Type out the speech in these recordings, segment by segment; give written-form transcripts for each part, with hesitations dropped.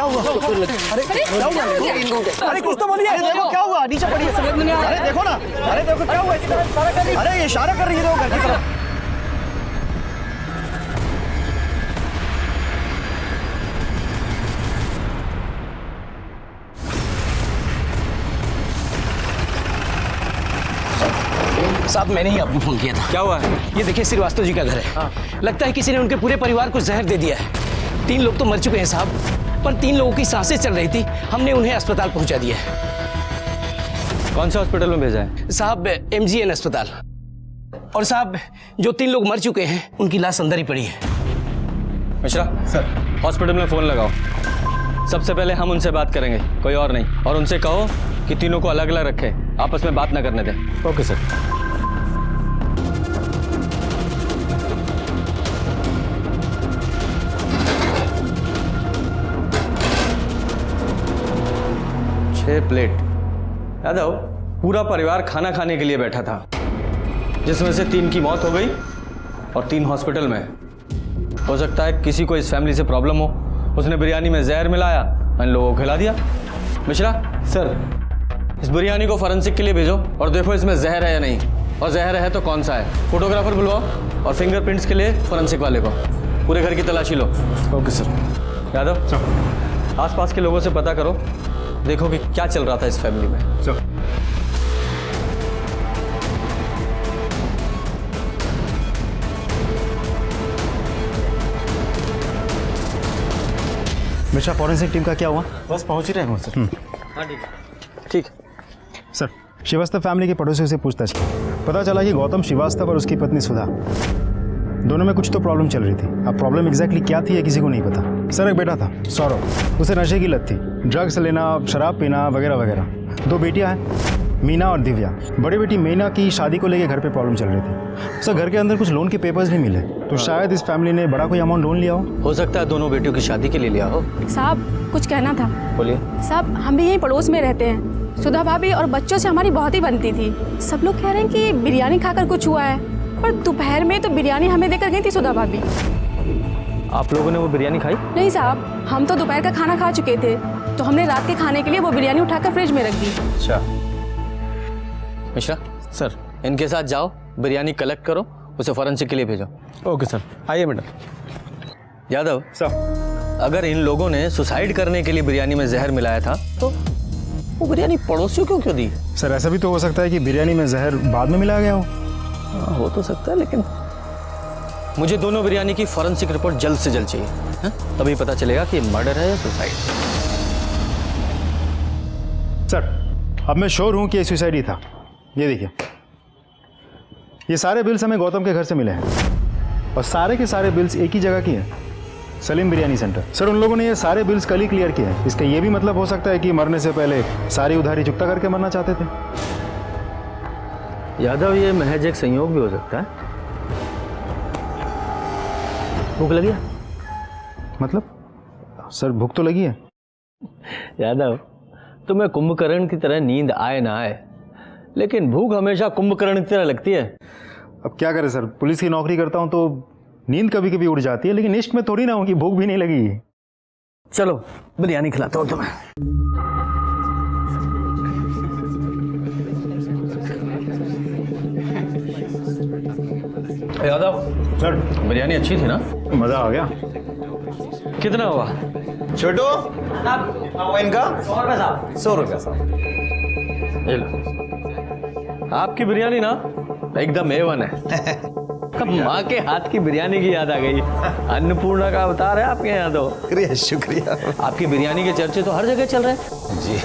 क्या हुआ? अरे क्या हुआ? अरे कुछ तो बोलिए। अरे देखो क्या हुआ, नीचे पड़ी है। अरे देखो ना, अरे देखो क्या हुआ इसको। अरे ये इशारा कर रही है घर की तरफ। साहब मैंने ही आपको फोन किया था। क्या हुआ है? ये देखिए श्रीवास्तव जी का घर है। लगता है किसी ने उनके पूरे परिवार को जहर दे दिया है। 3 लोग तो मर चुके हैं साहब, पर 3 लोगों की सांसें चल रही थी। हमने उन्हें अस्पताल पहुंचा दिया है। कौन सा हॉस्पिटल में भेजा है? साहब MGN अस्पताल। और साहब जो 3 लोग मर चुके हैं उनकी लाश अंदर ही पड़ी है। मिश्रा सर, हॉस्पिटल में फोन लगाओ। सबसे पहले हम उनसे बात करेंगे, कोई और नहीं। और उनसे कहो कि तीनों को अलग अलग रखे, आपस में बात ना करने दें। Okay sir. प्लेट। यादव, पूरा परिवार खाना खाने के लिए बैठा था, जिसमें से 3 की मौत हो गई और 3 हॉस्पिटल में। हो सकता है किसी को इस फैमिली से प्रॉब्लम हो, उसने बिरयानी में जहर मिलाया, इन लोगों को खिला दिया। मिश्रा सर, इस बिरयानी को फॉरेंसिक के लिए भेजो और देखो इसमें जहर है या नहीं, और जहर है तो कौन सा है। फोटोग्राफर बुलवाओ और फिंगरप्रिंट्स के लिए फॉरेंसिक वाले को। पूरे घर की तलाशी लो। Okay sir. यादव सर, आसपास के लोगों से पता करो, देखो कि क्या चल रहा था इस फैमिली में। मिश्रा, फॉरेंसिक टीम का क्या हुआ? बस पहुंच ही रहे हैं सर। हाँ ठीक है। ठीक सर, श्रीवास्तव फैमिली के पड़ोसियों से पूछताछ की। पता चला कि गौतम श्रीवास्तव और उसकी पत्नी सुधा, दोनों में कुछ तो प्रॉब्लम चल रही थी। अब प्रॉब्लम एग्जैक्टली क्या थी ये किसी को नहीं पता। सर, एक बेटा था सौरभ, उसे नशे की लत थी, ड्रग्स लेना, शराब पीना वगैरह वगैरह। 2 बेटियां हैं, मीना और दिव्या। बड़ी बेटी मीना की शादी को लेकर घर पे प्रॉब्लम चल रही थी। सर, घर के अंदर कुछ लोन के पेपर्स भी मिले, तो शायद इस फैमिली ने बड़ा कोई अमाउंट लोन लिया हो सकता है दोनों बेटियों की शादी के लिए लिया हो। साहब कुछ कहना था। बोलिए। साहब हम भी यहीं पड़ोस में रहते हैं। सुधा भाभी और बच्चों से हमारी बहुत ही बनती थी। सब लोग कह रहे हैं कि बिरयानी खाकर कुछ हुआ है, पर दोपहर में तो बिरयानी हमें देकर गई थी सुधा भाभी। आप लोगों ने वो बिरयानी खाई? नहीं साहब, हम तो दोपहर का खाना खा चुके थे, तो हमने रात के खाने के लिए वो बिरयानी उठाकर फ्रिज में रख दी। अच्छा। मिश्रा सर, इनके साथ जाओ, बिरयानी कलेक्ट करो, उसे फॉरेंसिक के लिए भेजो। Okay sir. आइए मैडम। यादव सर, अगर इन लोगों ने सुसाइड करने के लिए बिरयानी में जहर मिलाया था तो वो बिरयानी पड़ोसियों को क्यों दी? सर, ऐसा भी तो हो सकता है कि बिरयानी में जहर बाद में मिलाया गया हो। हो तो सकता है, लेकिन मुझे दोनों बिरयानी की फॉरेंसिक रिपोर्ट जल्द से जल्द चाहिए। तभी पता चलेगा कि मर्डर है या सुसाइड। सर, अब मैं श्योर हूं कि ये सुसाइड ही था। ये देखिए, ये सारे बिल्स हमें गौतम के घर से मिले हैं, और सारे के सारे बिल्स एक ही जगह की हैं, सलीम बिरयानी सेंटर। सर, उन लोगों ने ये सारे बिल्स कल ही क्लियर किए हैं। इसका ये भी मतलब हो सकता है कि मरने से पहले सारी उधारी चुकता करके मरना चाहते थे। यादव, ये महज एक संयोग भी हो सकता है। भूख लगी है? मतलब? सर, भूख तो लगी है। यादव, तुम्हें कुंभकर्ण की तरह नींद आए ना आए, लेकिन भूख हमेशा कुंभकर्ण की तरह लगती है। अब क्या करें सर, पुलिस की नौकरी करता हूं तो नींद कभी कभी उड़ जाती है, लेकिन इश्क में थोड़ी ना हो कि भूख भी नहीं लगी। चलो बिरयानी खिलाता हूँ तुम्हें। यादव सर, बिरयानी अच्छी थी ना? मजा आ गया। कितना हुआ? छोटू, इनका 100 रुपया साहब। ये लो। आपकी बिरयानी ना एकदम A1 है। माँ के हाथ की बिरयानी की याद आ गई। अन्नपूर्णा का अवतार है आपके यहाँ तो। शुक्रिया। आपकी बिरयानी के चर्चे तो हर जगह चल रहे हैं जी।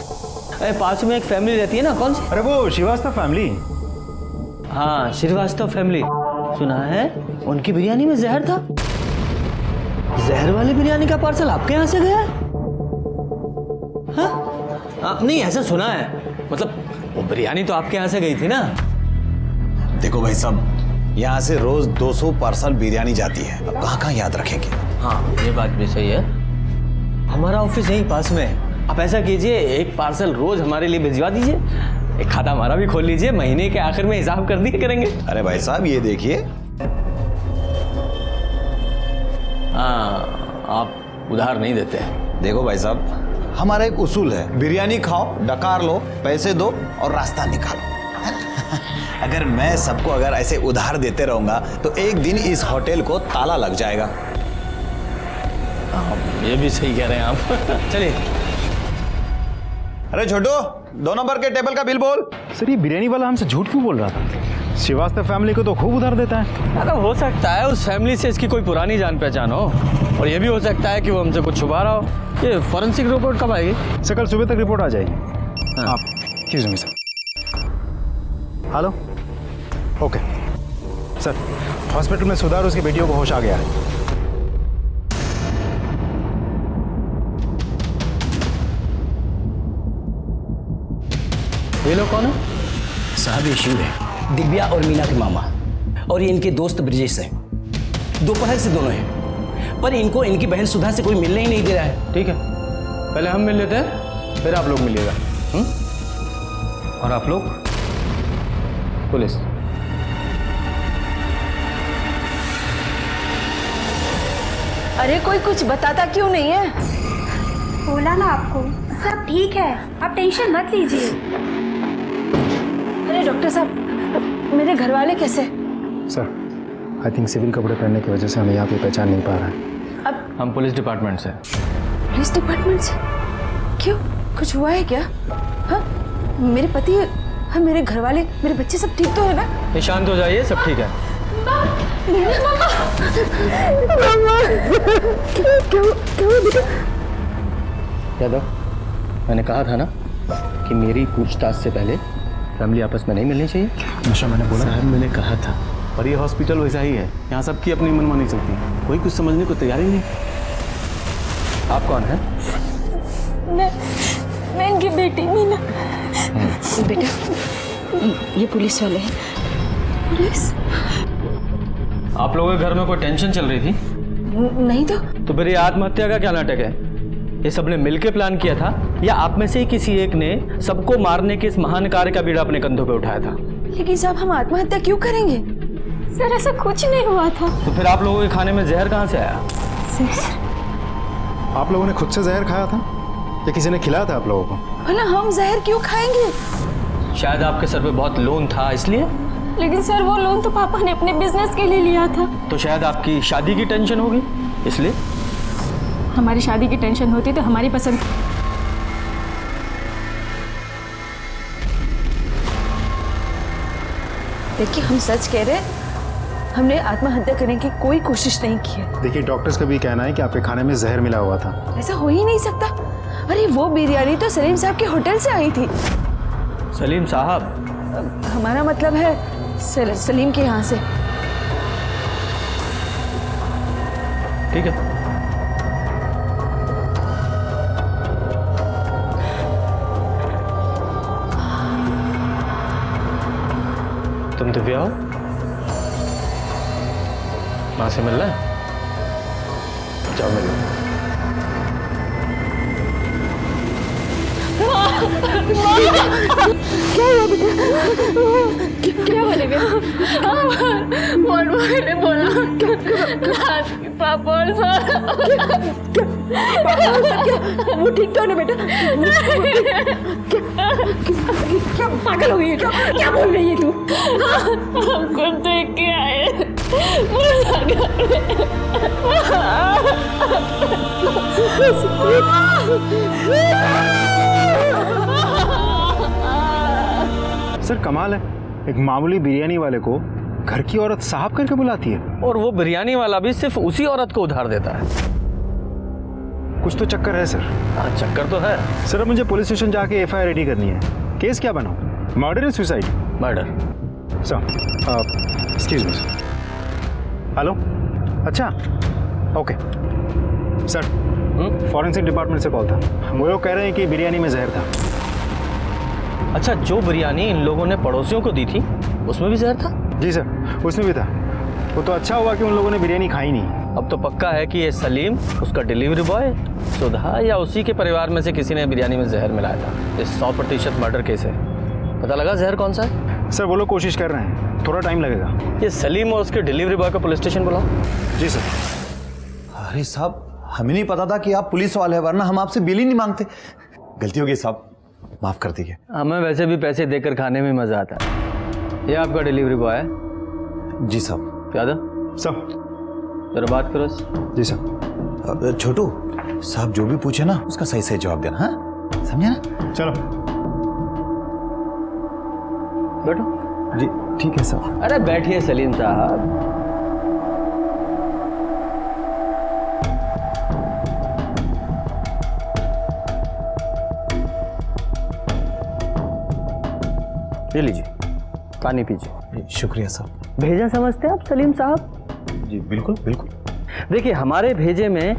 अरे पास में एक फैमिली रहती है ना, कौन सी? अरे वो श्रीवास्तव फैमिली। हाँ, श्रीवास्तव फैमिली। सुना है उनकी बिरयानी में जहर था। जहर वाली बिरयानी का पार्सल आपके यहाँ से गया है? हाँ? नहीं, ऐसा सुना है, मतलब वो बिरयानी तो आपके यहाँ से गई थी ना? देखो भाई साहब, यहाँ से रोज 200 पार्सल बिरयानी जाती है, अब कहाँ कहाँ याद रखेंगे। हाँ, ये बात भी सही है। हमारा ऑफिस यहीं पास में है। आप ऐसा कीजिए, एक पार्सल रोज हमारे लिए भिजवा दीजिए, एक खाता हमारा भी खोल लीजिए, महीने के आखिर में हिसाब कर दिया करेंगे। अरे भाई साहब, ये देखिए। हाँ, आप उधार नहीं देते। देखो भाई साहब, हमारा एक उसूल है, बिरयानी खाओ, डकार लो, पैसे दो और रास्ता निकालो। अगर मैं सबको अगर ऐसे उधार देते रहूंगा तो एक दिन इस होटल को ताला लग जाएगा। ये भी सही कह रहे हैं आप। चलिए। अरे छोटू, 2 नंबर के टेबल का बिल बोल। सर ये बिरयानी वाला हमसे झूठ क्यों बोल रहा था? श्रीवास्तव फैमिली को तो खूब उधार देता है। अगर हो सकता है उस फैमिली से इसकी कोई पुरानी जान पहचान हो, और ये भी हो सकता है कि वो हमसे कुछ छुपा रहा हो। ये फॉरेंसिक रिपोर्ट कब आएगी? सर कल सुबह तक रिपोर्ट आ जाएगी। हाँ। आप excuse me sir. Hello, okay sir, hospital में सुधा और उसकी बेटियों को होश आ गया है। ये लोग कौन है? साहब ये शिव है, दिव्या और मीना के मामा, और ये इनके दोस्त ब्रिजेश हैं। दोपहर से दोनों हैं, पर इनको इनकी बहन सुधा से कोई मिलने ही नहीं दे रहा है। ठीक है, पहले हम मिल लेते हैं, फिर आप लोग मिलिएगा। और आप लोग पुलिस। अरे कोई कुछ बताता क्यों नहीं है? बोला ना आपको, सब ठीक है, आप टेंशन मत लीजिए। अरे डॉक्टर साहब, मेरे घर वाले कैसे? सर आई थिंक सिविल कपड़े पहनने की वजह से हमें यहाँ पे पहचान नहीं पा रहा है। हम पुलिस डिपार्टमेंट से। पुलिस डिपार्टमेंट से? क्यों, कुछ हुआ है क्या? हाँ, मेरे पति, हाँ मेरे घर वाले, मेरे बच्चे सब ठीक तो है ना? ये शांत हो जाइए, सब ठीक है। यादव, मैंने कहा था ना कि मेरी पूछताछ से पहले फैमिली आपस में नहीं मिलनी चाहिए। नशा मैंने बोला। साहब मैंने कहा था, और ये हॉस्पिटल वैसा ही है, यहाँ सबकी अपनी मनमानी चलती है, कोई कुछ समझने को तैयार ही नहीं। आप कौन हैं? मैं इनकी बेटी मीना। बेटा, ये पुलिस वाले हैं। पुलिस? आप लोगों के घर में कोई टेंशन चल रही थी? नहीं तो फिर ये आत्महत्या का क्या नाटक है? ये सबने मिलकर प्लान किया था, या आप में से ही किसी एक ने सबको मारने के इस महान कार्य का बीड़ा अपने कंधों पे उठाया था? लेकिन साहब, हम आत्महत्या क्यों करेंगे? सर ऐसा कुछ नहीं हुआ था। तो फिर आप लोगों के खाने में जहर कहाँ से आया? आप लोगों ने खुद से जहर खाया था या किसी ने खिलाया था आप लोगों को? भला हम जहर क्यों खाएंगे? शायद आपके सर पे बहुत लोन था इसलिए। लेकिन सर वो लोन तो पापा ने अपने बिजनेस के लिए लिया था। तो शायद आपकी शादी की टेंशन होगी इसलिए। हमारी शादी की टेंशन होती तो हमारी पसंद। देखिए, हम सच कह रहे हैं, हमने आत्महत्या करने की कोई कोशिश नहीं की है। देखिए डॉक्टर्स का भी कहना है कि आपके खाने में जहर मिला हुआ था। ऐसा हो ही नहीं सकता। अरे वो बिरयानी तो सलीम साहब के होटल से आई थी। सलीम साहब? हमारा मतलब है सलीम के यहाँ से। ठीक है, तुम दिव्या हो? माँ से मिलना है? जाओ मिलो। क्या बोले मैंने बोला पापा और वो ठीक तो है ना बेटा? क्या पागल हो गई है? क्या बोल रही है तू? हमको देख के आए। सर कमाल है, एक मामूली बिरयानी वाले को घर की औरत साहब करके बुलाती है। और वो बिरयानी वाला भी सिर्फ उसी औरत को उधार देता है। कुछ तो चक्कर है सर। हाँ, चक्कर तो है। सर अब मुझे पुलिस स्टेशन जाके एफआईआर रेडी करनी है। केस क्या बनाऊं, मर्डर या suicide? Murder. Sir excuse me sir. Hello, अच्छा ओके सर, फॉरेंसिक डिपार्टमेंट से कॉल था। वो लोग कह रहे हैं कि बिरयानी में जहर था। अच्छा, जो बिरयानी इन लोगों ने पड़ोसियों को दी थी उसमें भी जहर था? जी सर, उसमें भी था। वो तो अच्छा हुआ कि उन लोगों ने बिरयानी खाई नहीं। अब तो पक्का है कि ये सलीम, उसका डिलीवरी बॉय, सुधा या उसी के परिवार में से किसी ने बिरयानी में जहर मिलाया था। ये 100% मर्डर केस है। पता लगा जहर कौन सा है? सर वो लोग कोशिश कर रहे हैं, थोड़ा टाइम लगेगा। ये सलीम और उसके डिलीवरी बॉय को पुलिस स्टेशन बुलाओ। जी सर। अरे साहब, हमें नहीं पता था कि आप पुलिस वाले हैं, वरना हम आपसे बिल ही नहीं मांगते। गलती हो गई साहब, माफ कर दीजिए। हमें वैसे भी पैसे देकर खाने में मजा आता है। ये आपका डिलीवरी बॉय है? जी साहब। यादव सर। जरा बात करो। जी सर। छोटू साहब जो भी पूछे ना उसका सही सही जवाब देना, हाँ समझे ना? चलो बैठो। जी ठीक है सर। अरे बैठिए सलीम साहब। ये लीजिए पानी पीजिए। शुक्रिया साहब। भेजा समझते हैं आप सलीम साहब? जी बिल्कुल बिल्कुल। देखिए हमारे भेजे में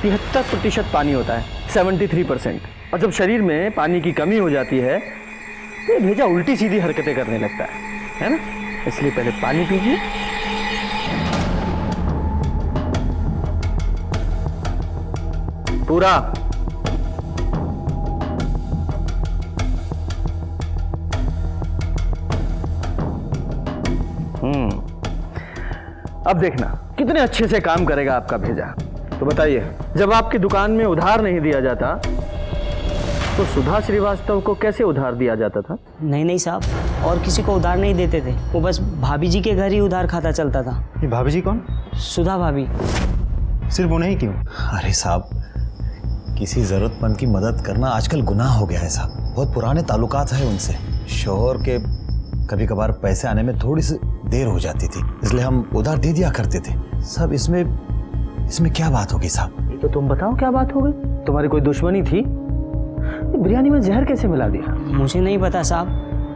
73% पानी होता है, 73%। और जब शरीर में पानी की कमी हो जाती है तो ये भेजा उल्टी सीधी हरकतें करने लगता है ना? इसलिए पहले पानी पीजिए। पूरा। अब देखना कितने अच्छे से काम करेगा आपका भेजा। तो बताइए, जब आपकी दुकान में उधार नहीं दिया जाता तो सुधा श्रीवास्तव को कैसे उधार दिया जाता था? नहीं साहब, और किसी को उधार नहीं देते थे, वो बस भाभी जी के घर ही उधार खाता चलता था। ये भाभी जी कौन? सुधा भाभी। सिर्फ उन्हें ही क्यों? अरे साहब, किसी जरूरतमंद की मदद करना आजकल गुनाह हो गया है साहब। बहुत पुराने ताल्लुकात है उनसे। शोहर के कभी कभार पैसे आने में थोड़ी सी देर हो जाती थी, इसलिए हम उधार दे दिया करते थे। सब इसमें क्या बात होगी साहब? तो तुम बताओ क्या बात हो गई? तुम्हारी कोई दुश्मनी थी? बिरयानी में जहर कैसे मिला दिया? मुझे नहीं पता साहब,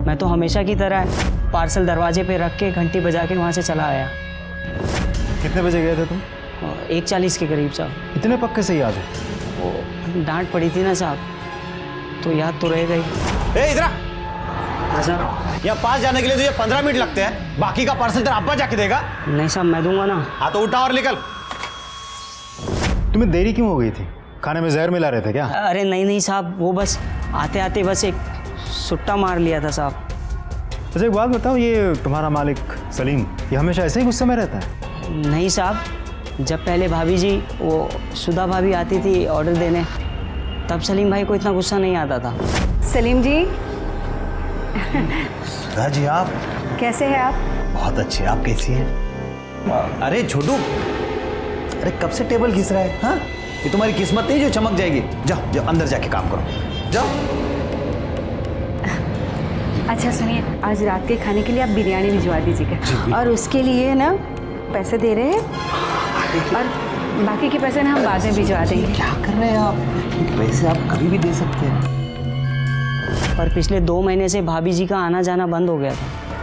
मैं तो हमेशा की तरह पार्सल दरवाजे पे रख के घंटी बजा के वहाँ से चला आया। कितने बजे गए थे तुम? 1:40 के करीब साहब। इतने पक्के से याद है? वो डांट पड़ी थी ना साहब, तो याद तो रह गई। इधर हाँ साहब। यहाँ पास जाने के लिए तुझे 15 मिनट लगते हैं, बाकी का पार्सल तेरा अब्बा जाके देगा। नहीं साहब, मैं दूंगा ना। हाँ तो उठा और निकल। तुम्हें देरी क्यों हो गई थी? खाने में जहर मिला रहे थे क्या? अरे नहीं साहब, वो बस आते आते बस एक सुट्टा मार लिया था साहब। अच्छा एक बात बताओ, ये तुम्हारा मालिक सलीम ये हमेशा ऐसे ही गुस्से में रहता है? नहीं साहब, जब पहले भाभी जी वो सुधा भाभी आती थी ऑर्डर देने, तब सलीम भाई को इतना गुस्सा नहीं आता था। सलीम जी। सुधा जी आप कैसे हैं आप? बहुत अच्छे, आप कैसी हैं? अरे छोटू, अरे कब से टेबल घिस रहा है? हाँ, ये तुम्हारी किस्मत नहीं जो चमक जाएगी। जाओ जाओ अंदर जाके काम करो, जाओ। अच्छा सुनिए, आज रात के खाने के लिए आप बिरयानी भिजवा दीजिएगा, और उसके लिए ना पैसे दे रहे हैं, और बाकी के पैसे ना हम बाद में भिजवा देंगे। क्या कर रहे हैं आप? पैसे आप कभी भी दे सकते हैं। पर पिछले 2 महीने से भाभी जी का आना जाना बंद हो गया था।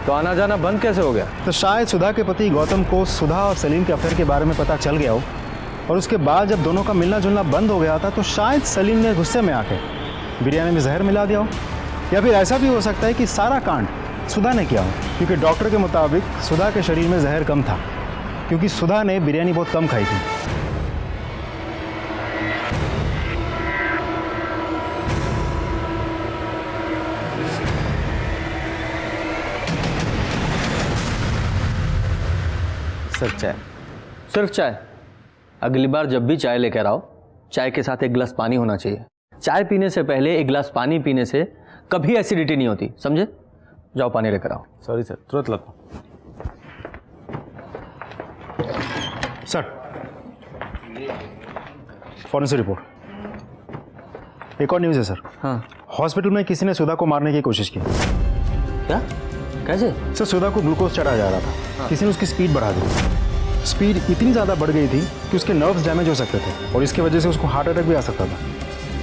तो आना जाना बंद कैसे हो गया? तो शायद सुधा के पति गौतम को सुधा और सलीम के अफेयर के बारे में पता चल गया हो, और उसके बाद जब दोनों का मिलना जुलना बंद हो गया था तो शायद सलीम ने गुस्से में आके बिरयानी में जहर मिला दिया हो। या फिर ऐसा भी हो सकता है कि सारा कांड सुधा ने किया हो, क्योंकि डॉक्टर के मुताबिक सुधा के शरीर में जहर कम था, क्योंकि सुधा ने बिरयानी बहुत कम खाई थी। सिर्फ चाय? सिर्फ चाय? अगली बार जब भी चाय लेकर आओ, चाय के साथ एक गिलास पानी होना चाहिए। चाय पीने से पहले एक गिलास पानी पीने से कभी एसिडिटी नहीं होती, समझे? जाओ पानी लेकर आओ। सॉरी सर, तुरंत लाता हूं। Sir, forensic report. एक और न्यूज़ है सर। हाँ। हॉस्पिटल में किसी ने सुधा को मारने की कोशिश की। क्या? कैसे? सर सुधा को ग्लूकोज चढ़ाया जा रहा था। हाँ। किसी ने उसकी स्पीड बढ़ा दी। स्पीड इतनी ज़्यादा बढ़ गई थी कि उसके नर्व्स डैमेज हो सकते थे, और इसकी वजह से उसको हार्ट अटैक भी आ सकता था।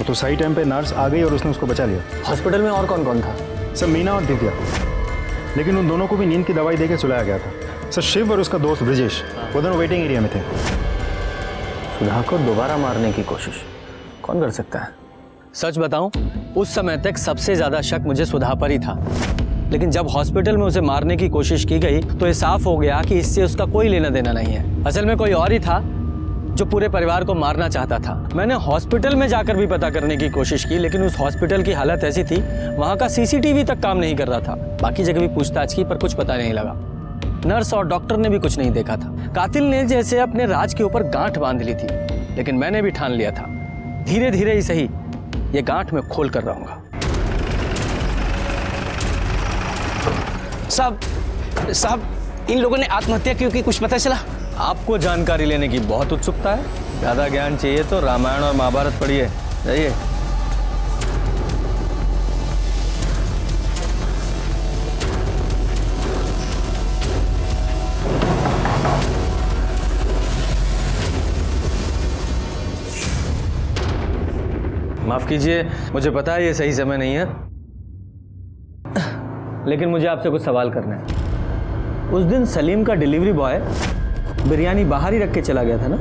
तो सही टाइम पे नर्स आ गई और उसने उसको बचा लिया। हॉस्पिटल में और कौन कौन था? सर मीना और दिव्या, लेकिन उन दोनों को भी नींद की दवाई देकर सुलाया गया था। सर शिव और उसका दोस्त ब्रिजेश वो दोनों वेटिंग एरिया में थे। सुधा को दोबारा मारने की कोशिश कौन कर सकता है? सच बताऊं, उस समय तक सबसे ज्यादा शक मुझे सुधा पर ही था, लेकिन जब हॉस्पिटल में उसे मारने की कोशिश की गई तो ये साफ हो गया कि इससे उसका कोई लेना देना नहीं है। असल में कोई और ही था जो पूरे परिवार को मारना चाहता था। मैंने हॉस्पिटल में जाकर भी पता करने की कोशिश की, लेकिन उस हॉस्पिटल की हालत ऐसी थी, वहाँ का सीसीटीवी तक काम नहीं कर रहा था। बाकी जगह भी पूछताछ की पर कुछ पता नहीं लगा। नर्स और डॉक्टर ने भी कुछ नहीं देखा था। कातिल ने जैसे अपने राज के ऊपर गांठ बांध ली थी। लेकिन मैंने भी ठान लिया था, धीरे धीरे ही सही ये गांठ में खोल कर रहूंगा। साहब इन लोगों ने आत्महत्या क्यों की, कुछ पता चला? आपको जानकारी लेने की बहुत उत्सुकता है? ज्यादा ज्ञान चाहिए तो रामायण और महाभारत पढ़िए, जाइए। माफ कीजिए, मुझे पता है ये सही समय नहीं है, लेकिन मुझे आपसे कुछ सवाल करना है। उस दिन सलीम का डिलीवरी बॉय बिरयानी बाहर ही रख के चला गया था ना?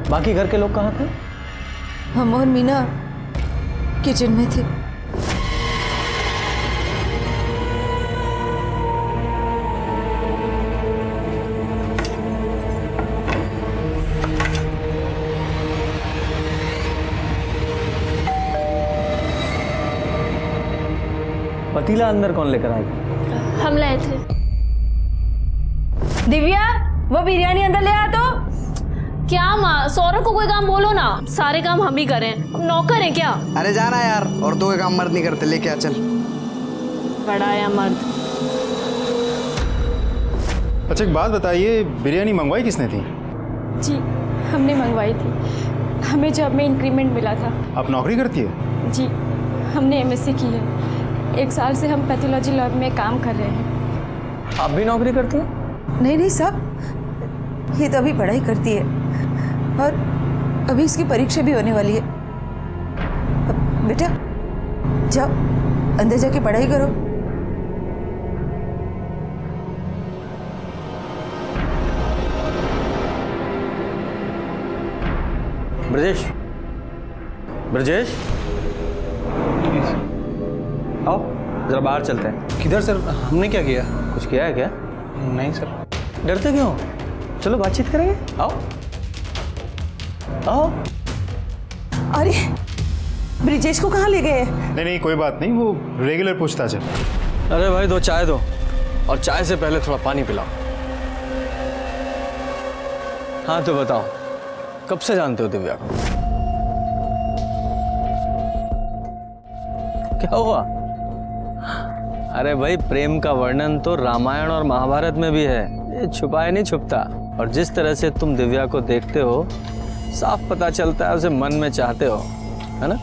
बाकी घर के लोग कहाँ थे? हम और मीना किचन में थे। पतीला अंदर कौन लेकर आएगा? हम लाए थे। दिव्या, वो बिरयानी अंदर ले आ। तो क्या माँ, सौरभ को कोई काम बोलो ना, सारे काम हम ही करें, नौकर हैं क्या? अरे जाना यार, औरतों के काम मर्द नहीं करते, लेके आ चल। बड़ा या मर्द। अच्छा एक बात बताइए, बिरयानी मंगवाई किसने थी? जी हमने मंगवाई थी, हमें जॉब में इंक्रीमेंट मिला था। आप नौकरी करती है? जी हमने एमएससी की है, 1 साल से हम पैथोलॉजी लैब में काम कर रहे हैं। आप भी नौकरी करती हैं? नहीं नहीं साहब, ये तो अभी पढ़ाई करती है और अभी इसकी परीक्षा भी होने वाली है। अब बेटा जाओ अंदर जाके पढ़ाई करो। ब्रजेश, ब्रजेश आओ जरा बाहर चलते हैं। किधर सर? हमने क्या किया? कुछ किया है क्या? नहीं सर। डरते क्यों? चलो बातचीत करेंगे, आओ आओ। अरे ब्रिजेश को कहाँ ले गए? नहीं नहीं कोई बात नहीं, वो रेगुलर पूछताछ है। अरे भाई 2 चाय दो, और चाय से पहले थोड़ा पानी पिलाओ। हाँ तो बताओ, कब से जानते हो दिव्या को? क्या हुआ? अरे भाई प्रेम का वर्णन तो रामायण और महाभारत में भी है, ये छुपाए नहीं छुपता। और जिस तरह से तुम दिव्या को देखते हो साफ पता चलता है उसे मन में चाहते हो, है ना?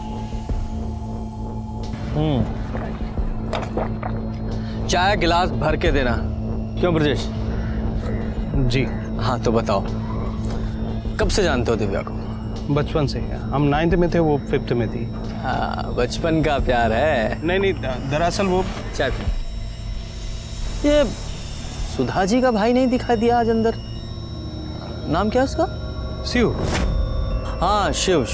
चाय गिलास भर के देना। क्यों ब्रजेश? जी हाँ तो बताओ, कब से जानते हो दिव्या को? बचपन से। हम 9th में थे, वो 5th में थी। हाँ बचपन का प्यार है। नहीं, दरअसल वो चाय पी। ये सुधा जी का भाई नहीं दिखा दिया आज अंदर? नाम क्या है उसका? शिव। हाँ शिव।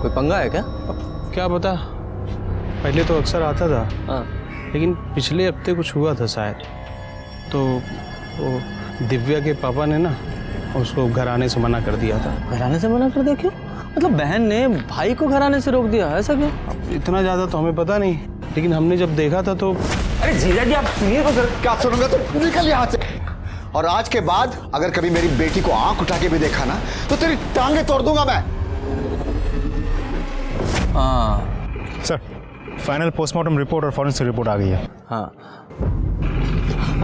कोई पंगा है क्या? अब क्या पता, पहले तो अक्सर आता था। हाँ। लेकिन पिछले हफ्ते कुछ हुआ था शायद, तो वो दिव्या के पापा ने ना उसको घर आने से मना कर दिया था। घर आने से मना कर दिया? क्यों? मतलब बहन ने भाई को घर आने से रोक दिया, ऐसा क्यों? इतना ज़्यादा तो हमें पता नहीं, लेकिन हमने जब देखा था तो। अरे जीजा जी आप सुनिए तो सर, क्या सुनूंगा तो निकल यहाँ से। और आज के बाद अगर कभी मेरी बेटी को आंख उठा के भी देखा ना तो तेरी टांगे तोड़ दूंगा मैं। हाँ सर फाइनल पोस्टमार्टम रिपोर्ट और फॉरेंसिक रिपोर्ट आ गई है। हाँ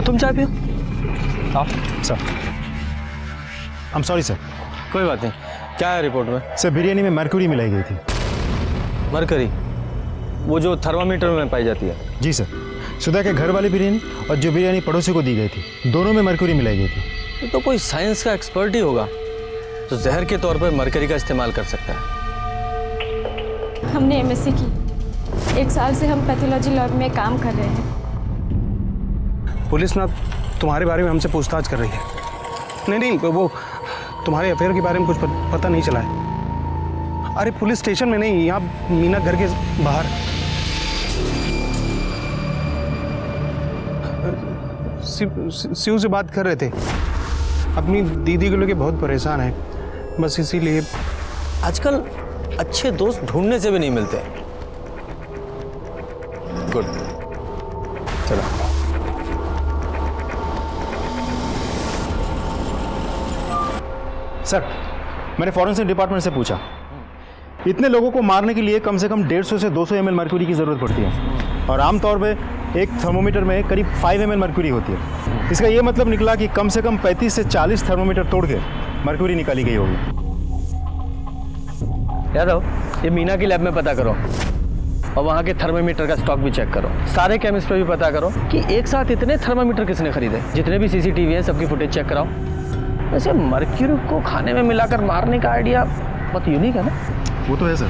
तुम चाय पियो। हाँ sir. I am sorry sir. कोई बात नहीं। क्या है रिपोर्ट में? सर बिरयानी में मरक्यूरी मिलाई गई थी। मरकरी? वो जो थर्मामीटर में पाई जाती है? जी सर। सुधा के घर वाली बिरयानी और जो बिरयानी पड़ोसी को दी गई थी, दोनों में मरक्यूरी मिलाई गई थी। ये तो कोई साइंस का एक्सपर्ट ही होगा तो जहर के तौर पर मरकरी का इस्तेमाल कर सकता है। हमने एमएससी की, 1 साल से हम पैथोलॉजी लैब में काम कर रहे हैं। पुलिस ना तुम्हारे बारे में हमसे पूछताछ कर रही है। नहीं, वो तुम्हारे अफेयर के बारे में कुछ पता नहीं चला है। अरे पुलिस स्टेशन में नहीं, यहाँ मीना घर के बाहर। शिव से बात कर रहे थे, अपनी दीदी को लेके बहुत परेशान है, बस इसीलिए। आजकल अच्छे दोस्त ढूंढने से भी नहीं मिलते। गुड, चलो। सर मैंने फॉरेंसिक डिपार्टमेंट से पूछा, इतने लोगों को मारने के लिए कम से कम 150 से 200 ml मर्क्यूरी की ज़रूरत पड़ती है और आमतौर पे एक थर्मोमीटर में करीब 5 ml मर्क्यूरी होती है। इसका ये मतलब निकला कि कम से कम 35 से 40 थर्मोमीटर तोड़ के मर्क्यूरी निकाली गई होगी। यादव, ये मीना की लैब में पता करो और वहाँ के थर्मोमीटर का स्टॉक भी चेक करो। सारे केमिस्ट पे भी पता करो कि एक साथ इतने थर्मोमीटर किसने खरीदे। जितने भी सीसीटीवी हैं सबकी फुटेज चेक कराओ। वैसे मर्क्यूरी को खाने में मिलाकर मारने का आइडिया बहुत यूनिक है ना? वो तो है सर।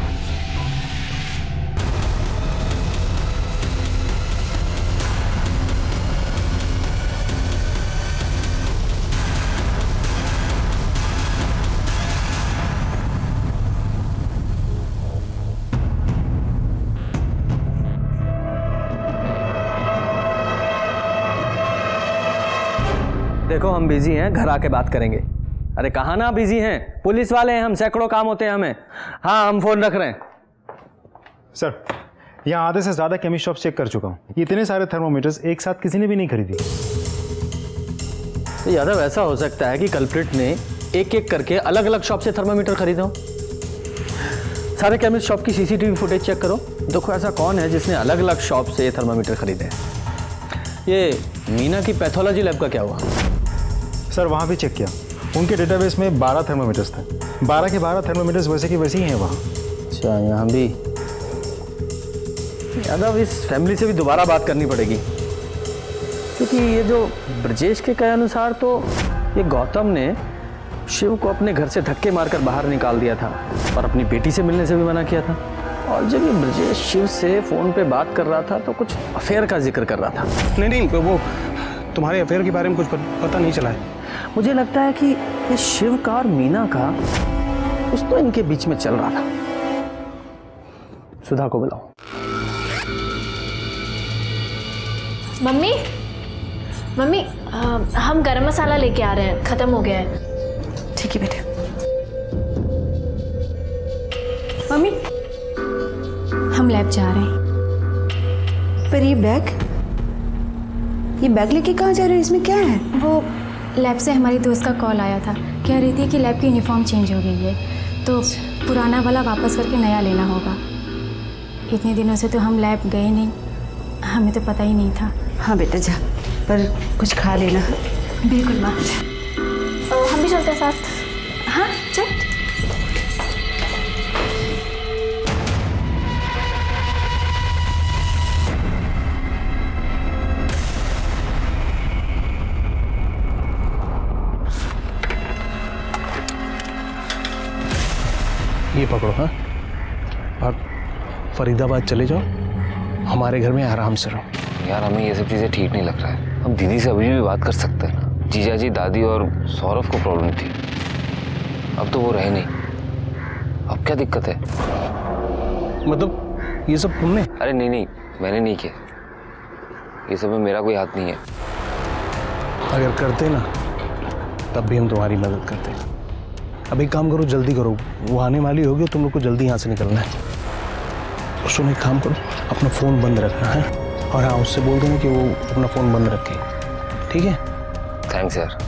देखो हम बिजी हैं, घर आके बात करेंगे। अरे कहाँ ना बिजी हैं, पुलिस वाले हैं हम, सैकड़ों काम होते हैं हमें। हाँ हम फोन रख रहे हैं। सर यहाँ आधे से ज़्यादा केमिस्ट शॉप चेक कर चुका हूँ, इतने सारे थर्मोमीटर्स एक साथ किसी ने भी नहीं खरीदी। तो यादव ऐसा हो सकता है कि कल्प्रिट ने एक एक करके अलग अलग शॉप से थर्मोमीटर खरीदा हो। सारे केमिस्ट शॉप की सीसीटीवी फुटेज चेक करो, देखो ऐसा कौन है जिसने अलग अलग शॉप से थर्मोमीटर खरीदे हैं। ये मीना की पैथोलॉजी लैब का क्या हुआ? सर वहाँ भी चेक किया, उनके डेटाबेस में 12 थर्मोमीटर्स थे। 12 के 12 थर्मोमीटर्स वैसे की वैसे ही हैं वहाँ। अच्छा यहाँ भी। यादव इस फैमिली से भी दोबारा बात करनी पड़ेगी, क्योंकि ये जो ब्रजेश के कहे अनुसार तो ये गौतम ने शिव को अपने घर से धक्के मारकर बाहर निकाल दिया था और अपनी बेटी से मिलने से भी मना किया था। और जब ये ब्रजेश शिव से फ़ोन पे बात कर रहा था तो कुछ अफेयर का जिक्र कर रहा था। नहीं, वो तुम्हारे अफेयर के बारे में कुछ पता नहीं चला है। मुझे लगता है कि ये शिव का और मीना का कुछ तो इनके बीच में चल रहा था। सुधा को बुलाओ। मम्मी हम गरम मसाला लेके आ रहे हैं, खत्म हो गया है। ठीक है बेटे। मम्मी हम लैब जा रहे हैं। पर ये बैग लेके कहाँ जा रहे हो? इसमें क्या है? वो लैब से हमारी दोस्त का कॉल आया था, कह रही थी कि लैब की यूनिफॉर्म चेंज हो गई है तो पुराना वाला वापस करके नया लेना होगा। इतने दिनों से तो हम लैब गए नहीं, हमें तो पता ही नहीं था। हाँ बेटा जा, पर कुछ खा लेना। बिल्कुल माँ। हम भी चलते हैं साथ। हाँ चल। ये पकड़ो। हाँ, और फरीदाबाद चले जाओ, हमारे घर में आराम से रहो। यार हमें ये सब चीज़ें ठीक नहीं लग रहा है। हम दीदी से अभी भी बात कर सकते हैं ना। जीजा जी, दादी और सौरभ को प्रॉब्लम थी, अब तो वो रहे नहीं। अब क्या दिक्कत है? मतलब ये सब तुमने? अरे नहीं, मैंने नहीं किया। ये सब में मेरा कोई हाथ नहीं है। अगर करते ना तब भी हम तुम्हारी मदद करते। अब एक काम करो, जल्दी करो, वो आने वाली होगी, तुम लोग को जल्दी यहाँ से निकलना है। सुनो एक काम करो, अपना फ़ोन बंद रखना है और हाँ उससे बोल देना कि वो अपना फ़ोन बंद रखे, ठीक है? थैंक्स यार।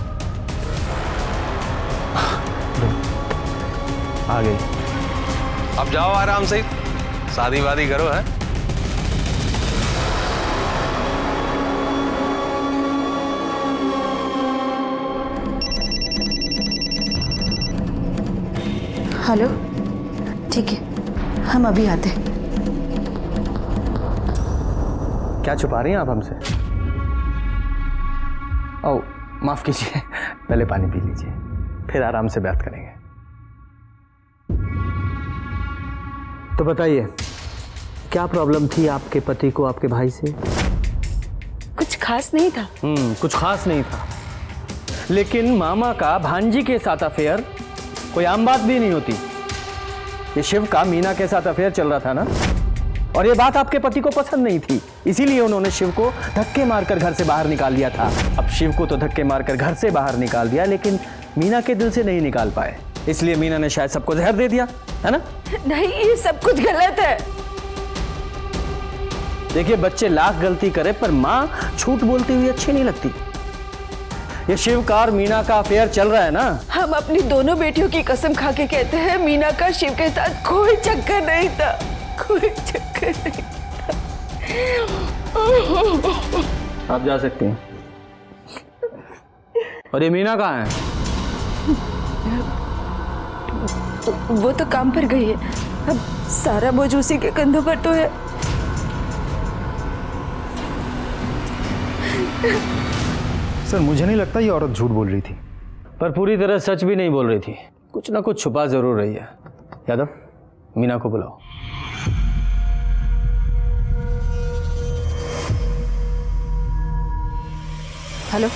आ गई। अब जाओ आराम से, शादी वादी करो। है हेलो, ठीक है हम अभी आते हैं। क्या छुपा रही हैं आप हमसे? ओ माफ कीजिए, पहले पानी पी लीजिए, फिर आराम से बात करेंगे। तो बताइए क्या प्रॉब्लम थी आपके पति को आपके भाई से? कुछ खास नहीं था। कुछ खास नहीं था, लेकिन मामा का भांजी के साथ अफेयर कोई आम बात भी नहीं होती। ये शिव का मीना के साथ अफेयर चल रहा था ना, और ये बात आपके पति को पसंद नहीं थी, इसीलिए उन्होंने शिव को धक्के मारकर घर से बाहर निकाल दिया था। अब शिव को तो धक्के मारकर घर से बाहर निकाल दिया, लेकिन मीना के दिल से नहीं निकाल पाए, इसलिए मीना ने शायद सबको जहर दे दिया, है ना? नहीं, ये सब कुछ गलत है। देखिए बच्चे लाख गलती करे पर माँ झूठ बोलती हुई अच्छी नहीं लगती। ये शिवकार मीना का अफेयर चल रहा है ना? हम अपनी दोनों बेटियों की कसम खा के कहते हैं मीना का शिव के साथ कोई चक्कर नहीं था, कोई चक्कर नहीं था। आप जा सकती हैं। और ये मीना कहाँ है? वो तो काम पर गई है, अब सारा बोझ उसी के कंधों पर तो है। सर मुझे नहीं लगता ये औरत झूठ बोल रही थी। पर पूरी तरह सच भी नहीं बोल रही थी, कुछ ना कुछ छुपा जरूर रही है। यादव, मीना को बुलाओ। हेलो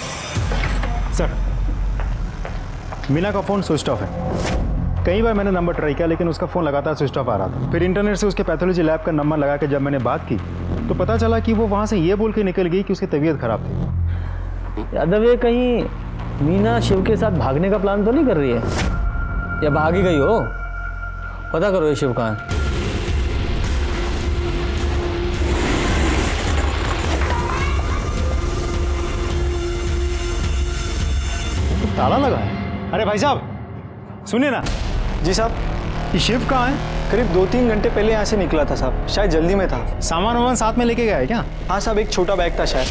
सर, मीना का फ़ोन स्विच ऑफ है। कई बार मैंने नंबर ट्राई किया लेकिन उसका फ़ोन लगातार स्विच ऑफ आ रहा था। फिर इंटरनेट से उसके पैथोलॉजी लैब का नंबर लगा के जब मैंने बात की तो पता चला कि वो वहाँ से ये बोल के निकल गई कि उसकी तबीयत खराब थी। यादव, ये कहीं मीना शिव के साथ भागने का प्लान तो नहीं कर रही है? या भाग ही गई हो? पता करो ये शिव कहाँ है। ताला लगा है। अरे भाई साहब सुनिए ना। जी साहब। ये शिव कहाँ है? करीब 2-3 घंटे पहले यहाँ से निकला था साहब, शायद जल्दी में था। सामान वामान साथ में लेके गया है क्या? हाँ साहब, एक छोटा बैग था शायद।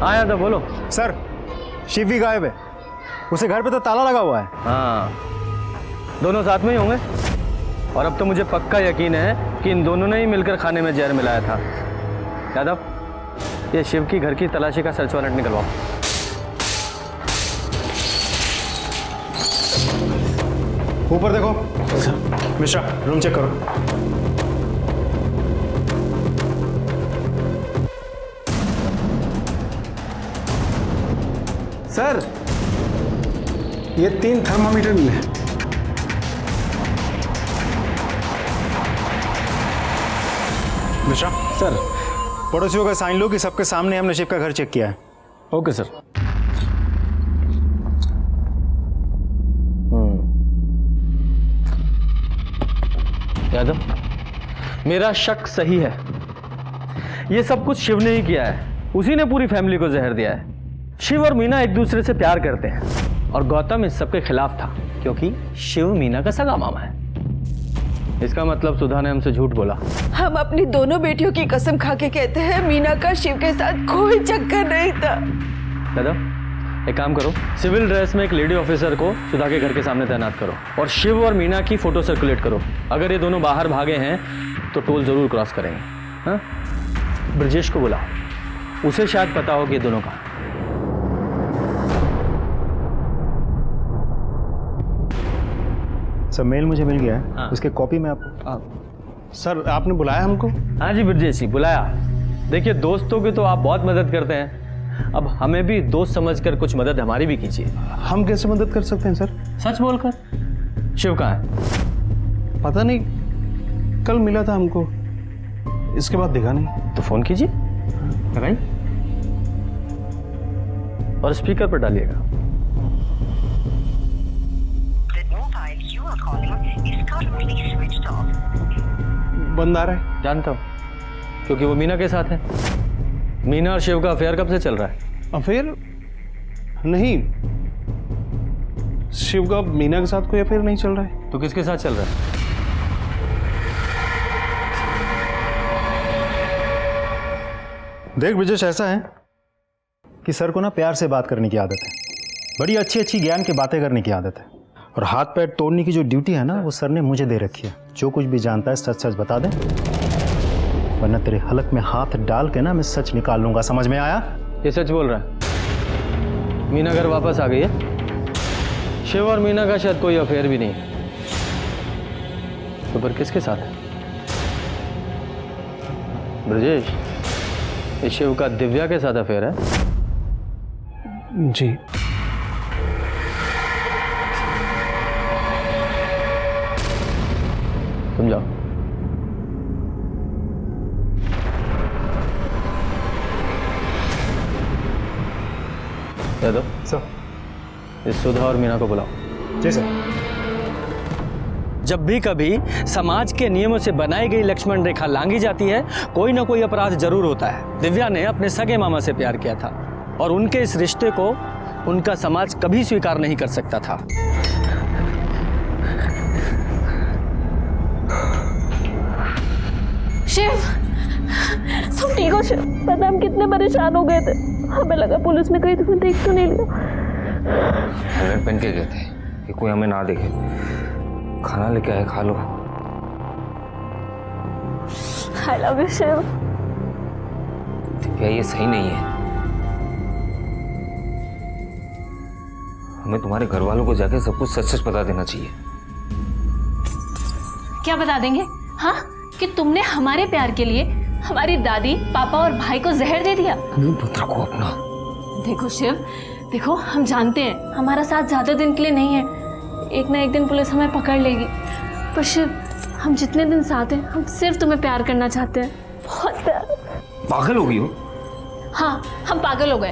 हाँ यादव, बोलो। सर, शिव भी गायब है, उसे घर पे तो ताला लगा हुआ है। हाँ, दोनों साथ में ही होंगे। और अब तो मुझे पक्का यकीन है कि इन दोनों ने ही मिलकर खाने में जहर मिलाया था। यादव, ये शिव की घर की तलाशी का सर्च वारंट निकलवाओ। ऊपर देखो। मिश्रा, रूम चेक करो। सर, ये 3 थर्मामीटर मिले। मिश्रा सर, पड़ोसियों का साइन लो कि सबके सामने हमने शिव का घर चेक किया है। Okay sir. यादव, मेरा शक सही है। ये सब कुछ शिव ने ही किया है, उसी ने पूरी फैमिली को जहर दिया है। शिव और मीना एक दूसरे से प्यार करते हैं और गौतम इस सब के खिलाफ था क्योंकि शिव मीना का सगा मामा है। इसका मतलब सुधा ने हमसे झूठ बोला। हम अपनी दोनों बेटियों की कसम खा के कहते हैं मीना का शिव के साथ कोई चक्कर नहीं था। यादव, एक काम करो, सिविल ड्रेस में एक लेडी ऑफिसर को सुधा के घर के सामने तैनात करो और शिव और मीना की फोटो सर्कुलेट करो। अगर ये दोनों बाहर भागे हैं तो टोल जरूर क्रॉस करेंगे। हाँ, ब्रजेश को बुलाओ, उसे शायद पता हो कि ये दोनों कहाँ। सर, मेल मुझे मिल गया है। हाँ। उसके कॉपी में आपको। सर, आपने बुलाया हमको? हाँ जी ब्रजेश जी, बुलाया। देखिए, दोस्तों की तो आप बहुत मदद करते हैं, अब हमें भी दोस्त समझकर कुछ मदद हमारी भी कीजिए। हम कैसे मदद कर सकते हैं सर? सच बोलकर। शिव कहाँ है? पता नहीं, कल मिला था हमको, इसके बाद दिखा नहीं। तो फोन कीजिए, लगाइए और स्पीकर पर डालिएगा। बंद आ रहा है। जानता हूँ, क्योंकि वो मीना के साथ है। मीना और शिव का अफेयर कब से चल रहा है? अफेयर नहीं, शिव का मीना के साथ कोई अफेयर नहीं चल रहा है। तो किसके साथ चल रहा है? देख ब्रजेश, ऐसा है कि सर को ना प्यार से बात करने की आदत है, बड़ी अच्छी अच्छी ज्ञान की बातें करने की आदत है, और हाथ पैर तोड़ने की जो ड्यूटी है ना वो सर ने मुझे दे रखी है। जो कुछ भी जानता है सच सच बता दे, वरना तेरे हलक में हाथ डाल के ना मैं सच निकाल लूंगा। समझ में आया? ये सच बोल रहा है। मीना घर वापस आ गई है। शिव और मीना का शायद कोई अफेयर भी नहीं है। तो पर किसके साथ है? ब्रजेश, ये शिव का दिव्या के साथ अफेयर है? जी। तुम जाओ। यादव सर, इस सुधा और मीना को बुलाओ। जी सर। जब भी कभी समाज के नियमों से बनाई गई लक्ष्मण रेखा लांघी जाती है, कोई ना कोई अपराध जरूर होता है। दिव्या ने अपने सगे मामा से प्यार किया था और उनके इस रिश्ते को उनका समाज कभी स्वीकार नहीं कर सकता था। शिव, तुम ठीक हो शिव? पता हम कितने परेशान हो गए थे, हमें लगा पुलिस ने कहीं तुम्हें देख तो नहीं लिया। हेलमेट पहन के गए थे कि कोई हमें ना देखे। खाना लेके आए, खा लो। I love you Shiv. Divya, ये सही नहीं है। हमें तुम्हारे घर वालों को जाके सब कुछ सच सच बता देना चाहिए। क्या बता देंगे? हाँ, कि तुमने हमारे प्यार के लिए हमारी दादी, पापा और भाई को जहर दे दिया। पुत्र को अपना। देखो शिव, देखो हम जानते हैं हमारा साथ ज्यादा दिन के लिए नहीं है, एक ना एक दिन पुलिस हमें पकड़ लेगी। पर शिव, हम जितने दिन साथ हैं, हम सिर्फ तुम्हें प्यार करना चाहते हैं, बहुत प्यार। पागल हो गई हो? हाँ, हम पागल हो गए।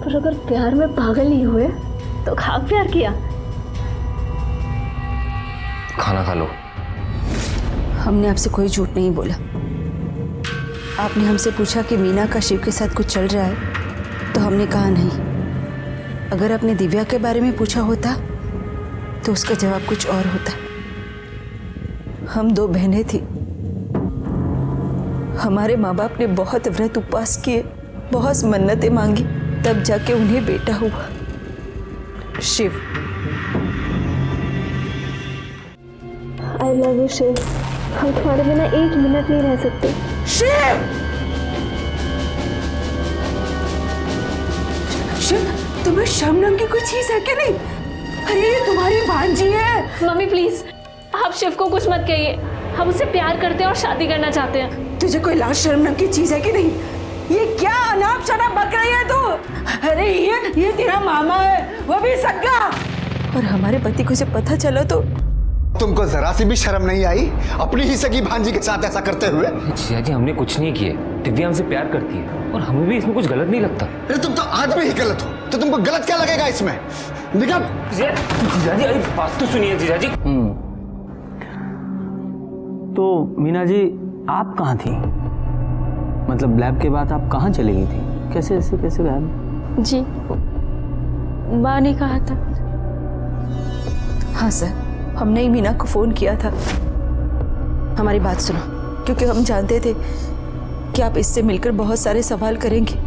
पर अगर प्यार में पागल नहीं हुए तो खाक प्यार किया। खाना खा लो। हमने आपसे कोई झूठ नहीं बोला। आपने हमसे पूछा कि मीना का शिव के साथ कुछ चल रहा है, तो हमने कहा नहीं। अगर आपने दिव्या के बारे में पूछा होता तो उसका जवाब कुछ और होता। हम 2 बहनें थी। हमारे माँ बाप ने बहुत व्रत उपवास किए, बहुत मन्नतें मांगी, तब जाके उन्हें बेटा हुआ, Shiv. I love you Shiv. हम तुम्हारे बिना एक मिनट नहीं रह सकते। शिव! शिव, तुम्हें शर्म नाम की कोई चीज है कि नहीं? अरे ये तुम्हारी भांजी है। मम्मी प्लीज, आप शिव को कुछ मत कहिए। हम उससे प्यार करते हैं और शादी करना चाहते हैं। तुझे कोई लाज शर्म नाम की चीज है कि नहीं? ये क्या अनाप शनाप बक रही है तू? अरे ये तेरा मामा है, वो भी सगा। और हमारे पति को जब पता चला तो तुमको जरा सी भी शर्म नहीं आई अपनी ही सगी भांजी के साथ ऐसा करते हुए? जिया जी, हमने कुछ नहीं किया। दिव्या हमसे प्यार करती है और हमें भी इसमें कुछ गलत नहीं लगता। अरे तुम तो आज भी ही गलत हो, तो तुमको गलत क्या लगेगा इसमें? निकल। जीजा जी, अरे बात तो सुनिए जीजा जी। तो मीना जी, आप कहाँ थी? मतलब लैब के बाद आप कहाँ चली गई थी? कैसे गायब? जी, माँ ने कहा था। हाँ सर, हमने ही मीना को फोन किया था। हमारी बात सुनो, क्योंकि हम जानते थे कि आप इससे मिलकर बहुत सारे सवाल करेंगे,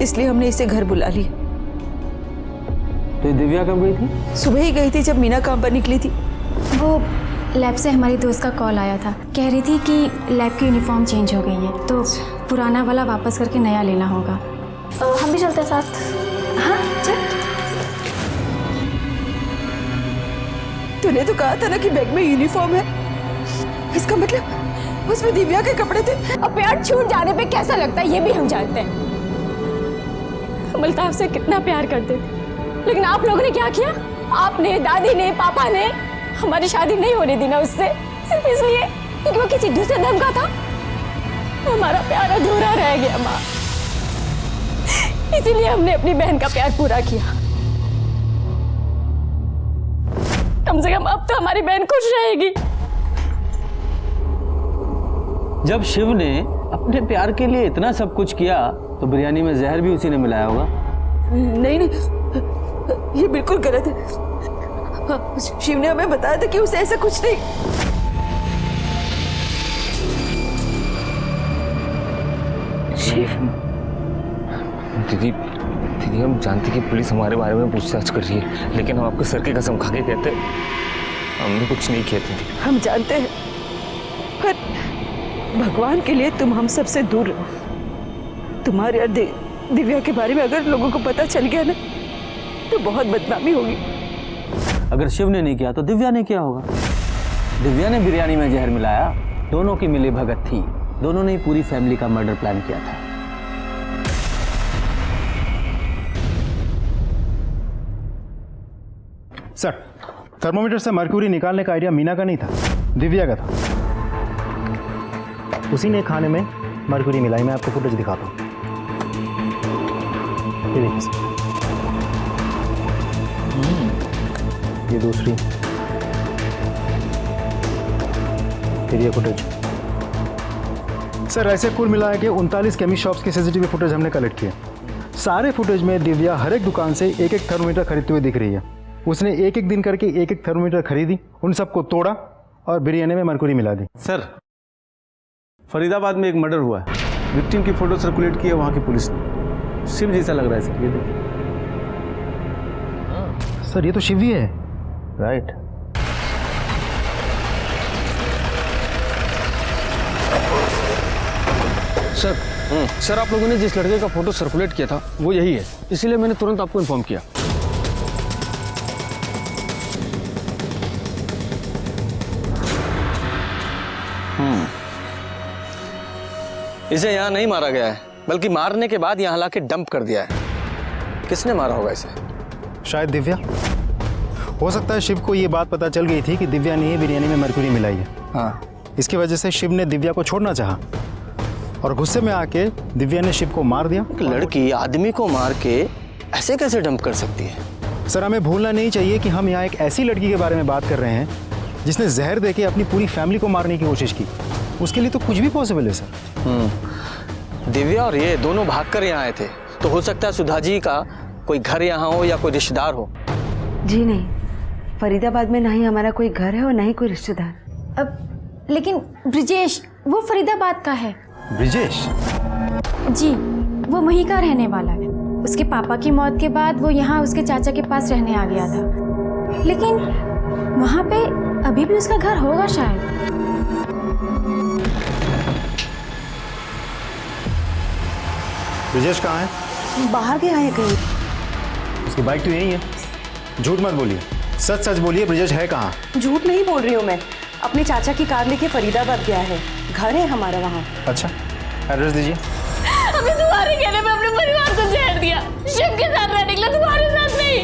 इसलिए हमने इसे घर बुला लिया। तो दिव्या कब गई थी? सुबह ही गई थी जब मीना काम पर निकली थी। वो लैब से हमारी दोस्त का कॉल आया था, कह रही थी कि लैब की यूनिफॉर्म चेंज हो गई है, तो पुराना वाला वापस करके नया लेना होगा। हम भी चलते हैं साथ। हाँ चल। तूने तो कहा था ना कि बैग में यूनिफॉर्म है, इसका मतलब उसमें दिव्या के कपड़े थे। अब प्यार छूट जाने पे कैसा लगता है ये भी हम जानते हैं। हम अल्ताफ से कितना प्यार करते थे, लेकिन आप लोगों ने क्या किया? आपने, दादी ने, पापा ने हमारी शादी नहीं होने दी ना उससे, सिर्फ इसलिए क्योंकि वो किसी दूसरे धर्म का था। हमारा प्यार अधूरा रह गया माँ, इसीलिए हमने अपनी बहन का प्यार पूरा किया। कम से कम अब तो हमारी बहन खुश रहेगी। जब शिव ने अपने प्यार के लिए इतना सब कुछ किया, तो बिरयानी में जहर भी उसी ने मिलाया होगा। नहीं, ये बिल्कुल गलत है। शिव ने हमें बताया था कि उसे ऐसा कुछ नहीं। शिव, दीदी, हम जानते कि पुलिस हमारे बारे में पूछताछ कर रही है, लेकिन हम आपके सर की कसम खा के कहते हमने कुछ नहीं किया दीदी। हम जानते हैं, पर भगवान के लिए तुम हम सबसे दूर रहो। तुम्हारे और दिव्या के बारे में अगर लोगों को पता चल गया ना, तो बहुत बदनामी होगी। अगर शिव ने नहीं किया तो दिव्या ने किया होगा। दिव्या ने बिरयानी में जहर मिलाया, दोनों की मिली भगत थी, दोनों ने पूरी फैमिली का मर्डर प्लान किया था। सर, थर्मोमीटर से मर्क्यूरी निकालने का आइडिया मीना का नहीं था, दिव्या का था। उसी ने खाने में मर्क्यूरी मिलाई। मैं आपको फुटेज दिखाता हूँ, ये देखिए सर, ये दूसरी, फिर ये फुटेज। सर ऐसे कुल मिला के 39 केमिस्ट शॉप्स की सीसीटीवी फुटेज हमने कलेक्ट किया। सारे फुटेज में दिव्या हर एक दुकान से एक एक थर्मोमीटर खरीदते हुए दिख रही है। उसने एक एक दिन करके एक एक थर्मोमीटर खरीदी, उन सबको तोड़ा और बिरयानी में मरकुरी मिला दी। सर फरीदाबाद में एक मर्डर हुआ है, विक्टिम की फोटो सर्कुलेट की है वहाँ की पुलिस ने। शिव जैसा लग रहा है सर, ये देखिए। सर ये तो शिव ही है। राइट। सर आप लोगों ने जिस लड़के का फोटो सर्कुलेट किया था वो यही है, इसीलिए मैंने तुरंत आपको इन्फॉर्म किया। इसे यहाँ नहीं मारा गया है, बल्कि मारने के बाद यहाँ लाके डंप कर दिया है। किसने मारा होगा इसे? शायद दिव्या। हो सकता है शिव को ये बात पता चल गई थी कि दिव्या ने ही बिरयानी में मरकुरी मिलाई है। हाँ, इसकी वजह से शिव ने दिव्या को छोड़ना चाहा और गुस्से में आके दिव्या ने शिव को मार दिया। एक लड़की आदमी को मार के ऐसे कैसे डंप कर सकती है? सर हमें भूलना नहीं चाहिए कि हम यहाँ एक ऐसी लड़की के बारे में बात कर रहे हैं जिसने जहर देके अपनी पूरी फैमिली को मारने की कोशिश की। उसके लिए तो कुछ भी पॉसिबल है सर। दिव्या और ये दोनों भागकर यहाँ आए थे, तो हो सकता है सुधा जी का कोई घर यहाँ हो या कोई रिश्तेदार हो। जी नहीं, फरीदाबाद में ना ही हमारा कोई घर है और ना ही कोई रिश्तेदार। अब लेकिन ब्रिजेश वो फरीदाबाद का है। ब्रिजेश? जी, वो वहीं का रहने वाला है। उसके पापा की मौत के बाद वो यहाँ उसके चाचा के पास रहने आ गया था, लेकिन वहाँ पे अभी भी उसका घर होगा शायद। ब्रिजेश कहाँ है? बाहर गया है कहीं। उसकी बाइक तो यही है। झूठ मत बोलिए, सच सच बोलिए, ब्रिजेश है कहाँ? झूठ नहीं बोल रही हूँ मैं, अपने चाचा की कार लेके फरीदाबाद गया है, घर है हमारा वहाँ। अच्छा, एड्रेस दीजिए। अभी तुम्हारे कहने पे अपने परिवार को जहर दिया, शिव के साथ रहने के लिए, तुम्हारे साथ नहीं।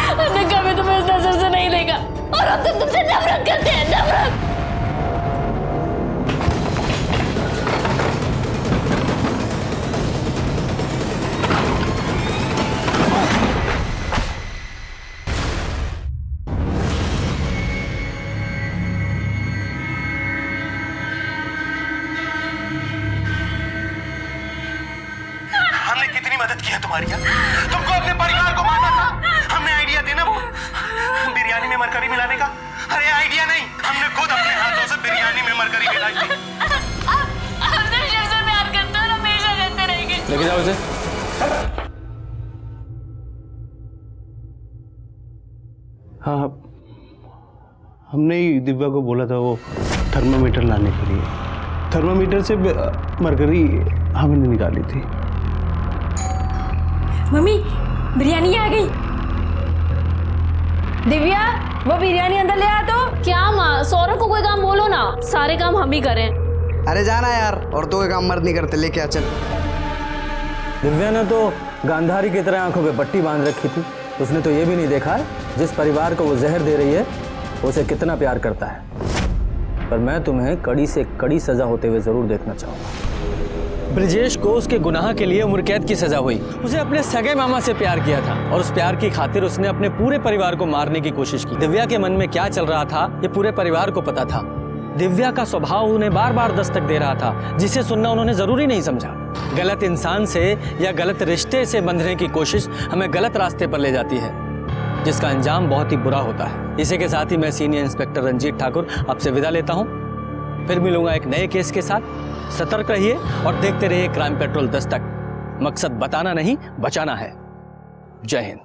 हमने कभी तुम्हें इस नजर से नहीं देखा और अब तो तुमसे नफरत करते हैं, नफरत। हमने कितनी मदद की है तुम्हारी? तुमको अपने परिवार को मारना था, हमने आइडिया देना वो बिरयानी में मरकरी मिलाने का। अरे आइडिया नहीं, हमने खुद अपने हाथों से बिरयानी में मरकरी मिलाई थी। हम तो शिव से प्यार करते हैं और हमेशा करते रहेंगे। लेके जाओ इसे। हाँ, हमने ही दिव्या को बोला था वो थर्मामीटर लाने के लिए। थर्मामीटर से मरकरी हमने निकाली थी। मम्मी बिरयानी आ गई। दिव्या वो बिरयानी अंदर ले आ। तो क्या माँ, सौरभ को कोई काम बोलो ना, सारे काम हम ही करें। अरे जाना यार, औरतों के काम मर्द नहीं करते, लेके आ चल। दिव्या ने तो गांधारी की तरह आंखों पे पट्टी बांध रखी थी। उसने तो ये भी नहीं देखा जिस परिवार को वो जहर दे रही है उसे कितना प्यार करता है। पर मैं तुम्हें कड़ी से कड़ी सजा होते हुए जरूर देखना चाहूंगा। ब्रिजेश को उसके गुनाह के लिए उम्र कैद की सजा हुई। उसे अपने सगे मामा से प्यार किया था और उस प्यार की खातिर उसने अपने पूरे परिवार को मारने की कोशिश की। दिव्या के मन में क्या चल रहा था ये पूरे परिवार को पता था। दिव्या का स्वभाव उन्हें बार बार दस्तक दे रहा था, जिसे सुनना उन्होंने जरूरी नहीं समझा। गलत इंसान से या गलत रिश्ते से बंधने की कोशिश हमें गलत रास्ते पर ले जाती है, जिसका अंजाम बहुत ही बुरा होता है। इसी के साथ ही मैं सीनियर इंस्पेक्टर रंजीत ठाकुर आपसे विदा लेता हूं। फिर मिलूंगा एक नए केस के साथ। सतर्क रहिए और देखते रहिए क्राइम पेट्रोल दस्तक। मकसद बताना नहीं, बचाना है। जय हिंद।